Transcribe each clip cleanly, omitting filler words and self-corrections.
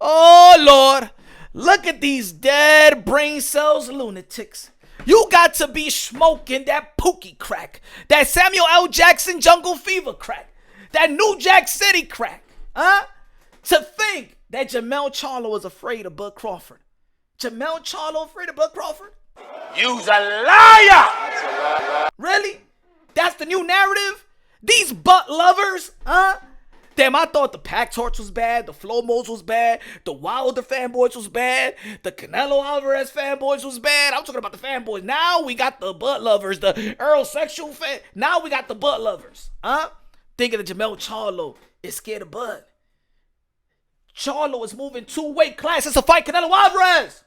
Oh, Lord. Look at these dead brain cells lunatics. You got to be smoking that Pookie crack, that Samuel L. Jackson Jungle Fever crack, that New Jack City crack, huh? To think that Jermell Charlo is afraid of Bud Crawford. Jermell Charlo afraid of Bud Crawford? You's a liar! Really? That's the new narrative? These butt lovers, huh? Damn, I thought the Pac Torch was bad, the Flo Mos was bad, the Wilder fanboys was bad, the Canelo Alvarez fanboys was bad. I'm talking about the fanboys. Now we got the butt lovers, the Errol sexual fan. Now we got the butt lovers, huh? Thinking that Jermell Charlo is scared of Bud. Charlo is moving 2 weight classes to fight Canelo Alvarez,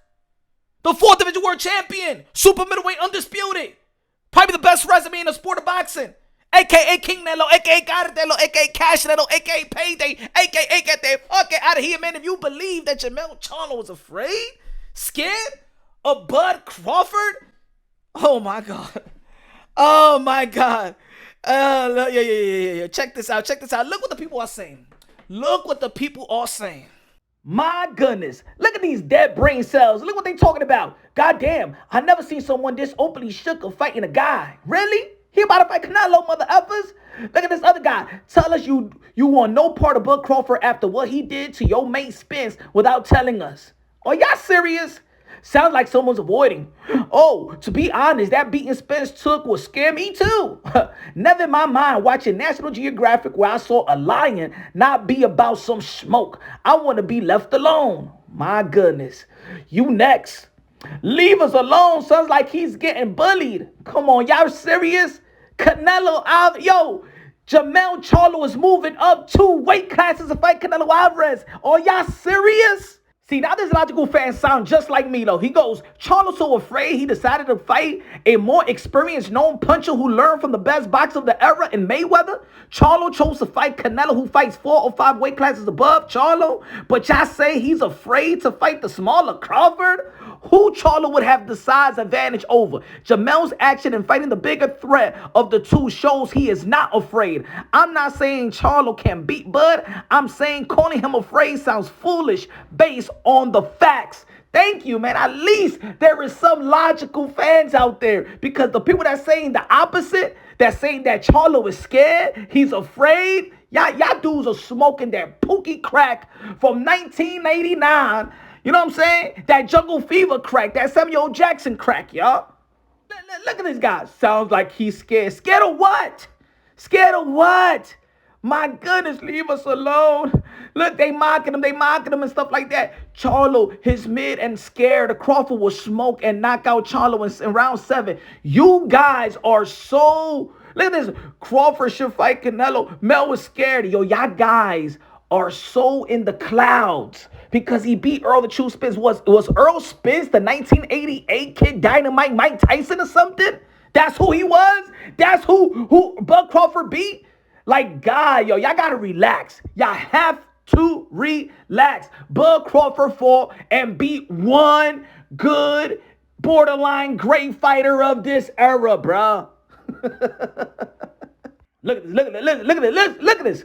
the 4th division world champion, super middleweight undisputed, probably the best resume in the sport of boxing. A.K.A. King Nelo, A.K.A. Cartelo, A.K.A. Cash Nelo, A.K.A. Payday, A.K.A. Get the fuck out of here, man. If you believe that Jermell Charlo was afraid, scared of Bud Crawford, oh my God. Oh my God. Yeah. Check this out. Look what the people are saying. My goodness. Look at these dead brain cells. Look what they talking about. Goddamn, I never seen someone this openly shook of fighting a guy. Really? He about to fight Canelo, mother effers. Look at this other guy. Tell us you want no part of Bud Crawford after what he did to your mate Spence without telling us. Are y'all serious? Sounds like someone's avoiding. Oh, to be honest, that beating Spence took will scare me too. Never in my mind watching National Geographic where I saw a lion not be about some smoke. I want to be left alone. My goodness. You next. Leave us alone. Sounds like he's getting bullied. Come on, y'all serious? Canelo Alvarez. Yo, Jermell Charlo is moving up 2 weight classes to fight Canelo Alvarez. Are y'all serious? See, now this logical fan sound just like me, though. He goes, Charlo so afraid he decided to fight a more experienced known puncher who learned from the best boxer of the era in Mayweather. Charlo chose to fight Canelo, who fights 4 or 5 weight classes above Charlo. But y'all say he's afraid to fight the smaller Crawford? Who Charlo would have the size advantage over? Jermell's action in fighting the bigger threat of the two shows he is not afraid. I'm not saying Charlo can beat Bud. I'm saying calling him afraid sounds foolish based on the facts. Thank you, man. At least there is some logical fans out there, because the people that saying the opposite, that saying that Charlo is scared, he's afraid, y'all dudes are smoking that Pookie crack from 1989. You know what I'm saying? That Jungle Fever crack, that Samuel Jackson crack, y'all. Look at this guy. Sounds like he's scared. Scared of what? Scared of what? My goodness, leave us alone. Look, they mocking him and stuff like that. Charlo, his mid and scared. The Crawford will smoke and knock out Charlo in round 7. You guys are so... Look at this. Crawford should fight Canelo. Mel was scared. Yo, y'all guys are so in the clouds because he beat Errol the True Spence. Was Errol Spence the 1988 Kid Dynamite Mike Tyson or something? That's who he was? That's who Bud Crawford beat? Like, God, yo, y'all gotta relax. Y'all have to relax. Bud Crawford fought and beat one good, borderline great fighter of this era, bruh. Look at this.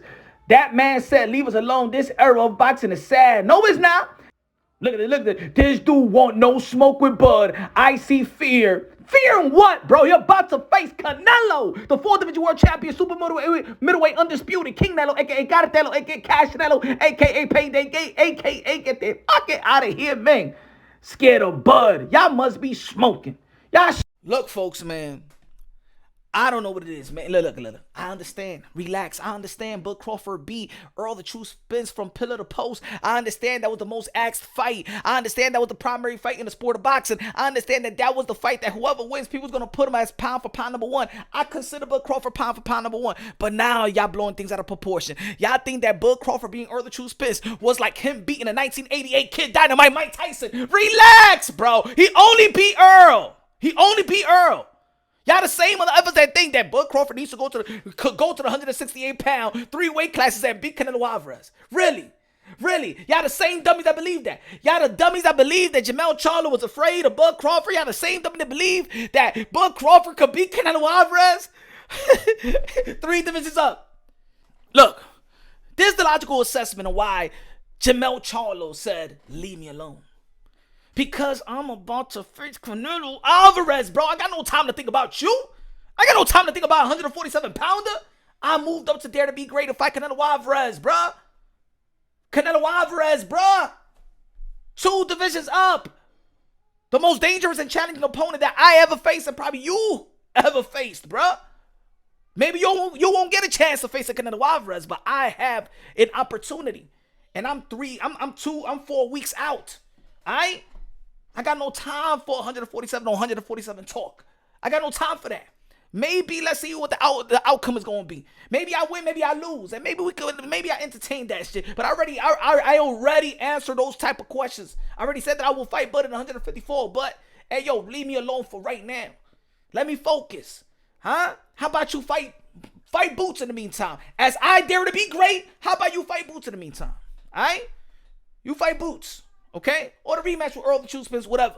That man said, leave us alone. This era of boxing is sad. No, it's not. Look at this. This dude want no smoke with Bud. I see fear. Fear in what, bro? You're about to face Canelo, the 4th division world champion, super middleweight undisputed, King Nelo, a.k.a. Cartelo, a.k.a. Cash Nelo, a.k.a. Payday, a.k.a. Get the fuck out of here, man. Scared of Bud. Y'all must be smoking. Look, folks, man. I don't know what it is, man. Look. I understand. Relax. I understand Bud Crawford beat Errol the True Spence from pillar to post. I understand that was the most asked fight. I understand that was the primary fight in the sport of boxing. I understand that was the fight that whoever wins, people's going to put him as pound for pound number 1. I consider Bud Crawford pound for pound number 1. But now y'all blowing things out of proportion. Y'all think that Bud Crawford beating Errol the True Spence was like him beating a 1988 Kid Dynamite Mike Tyson. Relax, bro. He only beat Errol. Y'all the same other efforts that think that Bud Crawford needs to go to the 168-pound 3 weight classes and beat Canelo Alvarez. Really? Y'all the same dummies that believe that. Y'all the dummies that believe that Jermell Charlo was afraid of Bud Crawford. Y'all the same dummies that believe that Bud Crawford could beat Canelo Alvarez. 3 divisions up. Look, this is the logical assessment of why Jermell Charlo said, leave me alone. Because I'm about to face Canelo Alvarez, bro. I got no time to think about you. I got no time to think about 147-pounder. I moved up to dare to be great to fight Canelo Alvarez, bro. Canelo Alvarez, bro. 2 divisions up. The most dangerous and challenging opponent that I ever faced and probably you ever faced, bro. Maybe you won't get a chance to face a Canelo Alvarez, but I have an opportunity. And I'm 4 weeks out. I got no time for 147 or 147 talk. I got no time for that. Maybe let's see what the outcome is going to be. Maybe I win, maybe I lose, and maybe I entertain that shit. But I already answered those type of questions. I already said that I will fight Bud in 154. But hey, yo, leave me alone for right now. Let me focus, huh? How about you fight Boots in the meantime? As I dare to be great, how about you fight Boots in the meantime? All right, you fight Boots. Okay? Or the rematch with Errol, the True Spence, whatever.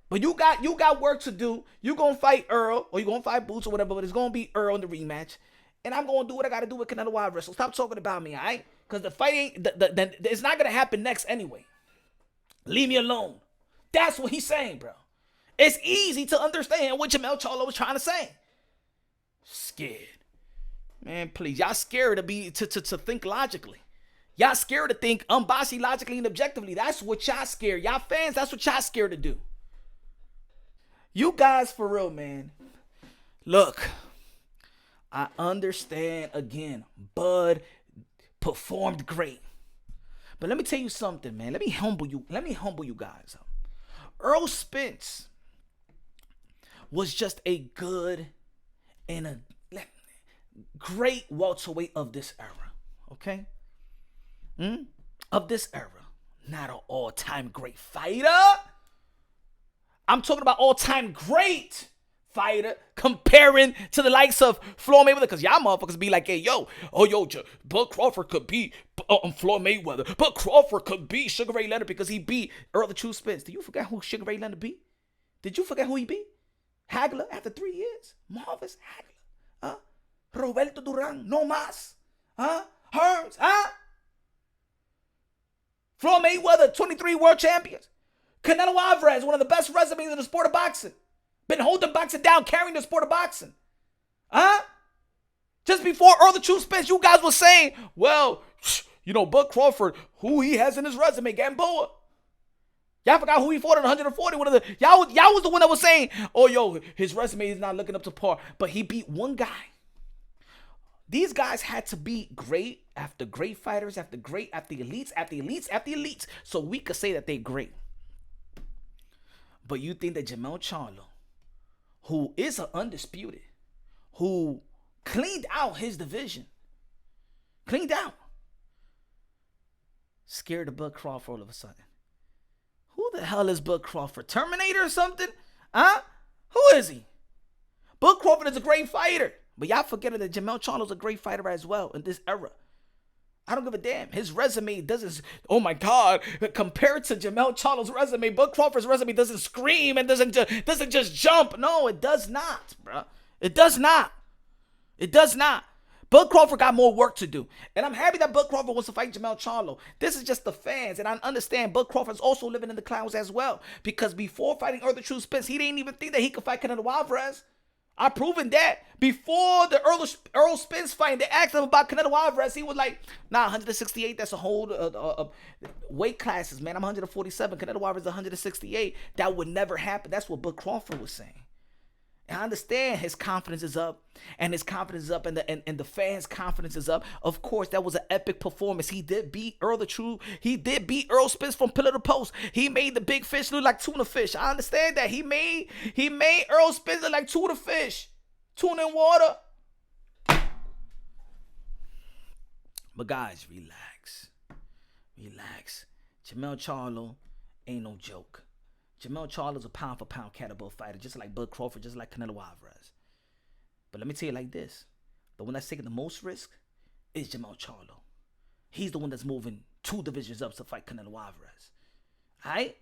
But you got work to do. You gonna fight Errol, or you gonna fight Boots or whatever, but it's gonna be Errol in the rematch. And I'm gonna do what I gotta do with Canelo Alvarez. So stop talking about me, alright? Because the fight ain't it's not gonna happen next anyway. Leave me alone. That's what he's saying, bro. It's easy to understand what Jermell Charlo was trying to say. Scared. Man, please. Y'all scared to think logically. Y'all scared to think unbiased, logically, and objectively. That's what y'all scared. Y'all fans, that's what y'all scared to do. You guys, for real, man. Look, I understand, again, Bud performed great. But let me tell you something, man. Let me humble you guys. Errol Spence was just a good and a great welterweight of this era. Okay? Of this era. Not an all-time great fighter. I'm talking about all-time great fighter comparing to the likes of Floyd Mayweather. Because y'all motherfuckers be like, hey, Bud Crawford could beat Floyd Mayweather. Bud Crawford could beat Sugar Ray Leonard because he beat Errol the True Spence. Did you forget who Sugar Ray Leonard beat? Did you forget who he beat? Hagler after 3 years. Marvis Hagler. Roberto Duran. No mas. Hearns. Floyd Mayweather, 23 world champions. Canelo Alvarez, one of the best resumes in the sport of boxing. Been holding boxing down, carrying the sport of boxing. Just before Errol the True Spence, you guys were saying, well, Bud Crawford, who he has in his resume, Gamboa. Y'all forgot who he fought in 140. Y'all was the one that was saying, his resume is not looking up to par. But he beat one guy. These guys had to be great after great fighters, after elites, so we could say that they're great. But you think that Jermell Charlo, who is an undisputed, who cleaned out his division, scared of Bud Crawford all of a sudden. Who the hell is Bud Crawford? Terminator or something? Who is he? Bud Crawford is a great fighter. But y'all forget that Jermell Charlo is a great fighter as well in this era. I don't give a damn. His resume doesn't, oh my God, compared to Jermell Charlo's resume, Bud Crawford's resume doesn't scream and doesn't just jump. No, it does not, bro. It does not. Bud Crawford got more work to do. And I'm happy that Bud Crawford wants to fight Jermell Charlo. This is just the fans. And I understand Bud Crawford's also living in the clouds as well. Because before fighting Errol the True Spence, he didn't even think that he could fight Canelo Alvarez. I've proven that. Before the Errol Spence fight, they asked him about Canelo Alvarez. He was like, nah, 168, that's a whole weight classes, man. I'm 147. Canelo Alvarez is 168. That would never happen. That's what Bud Crawford was saying. And I understand his confidence is up, and his confidence is up, and the fans' confidence is up. Of course, that was an epic performance. He did beat Errol the True. He did beat Errol Spence from pillar to post. He made the big fish look like tuna fish. I understand that. He made Errol Spence look like tuna fish. Tuna in water. But guys, relax. Jermell Charlo ain't no joke. Jermell Charlo is a pound-for-pound catapult fighter, just like Bud Crawford, just like Canelo Alvarez. But let me tell you like this. The one that's taking the most risk is Jermell Charlo. He's the one that's moving 2 divisions up to fight Canelo Alvarez. All right?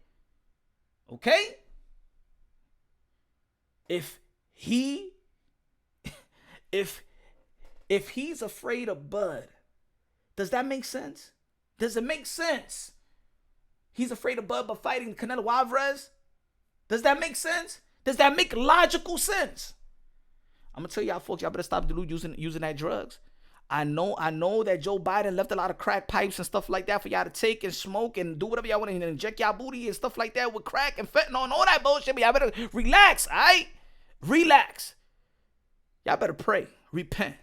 Okay? If he's afraid of Bud, does that make sense? Does it make sense? He's afraid of Bud but fighting Canelo Alvarez. Does that make sense? Does that make logical sense? I'm gonna tell y'all folks, y'all better stop using that drugs. I know that Joe Biden left a lot of crack pipes and stuff like that for y'all to take and smoke and do whatever y'all want and inject y'all booty and stuff like that with crack and fentanyl and all that bullshit. But y'all better relax, all right? Relax. Y'all better pray. Repent.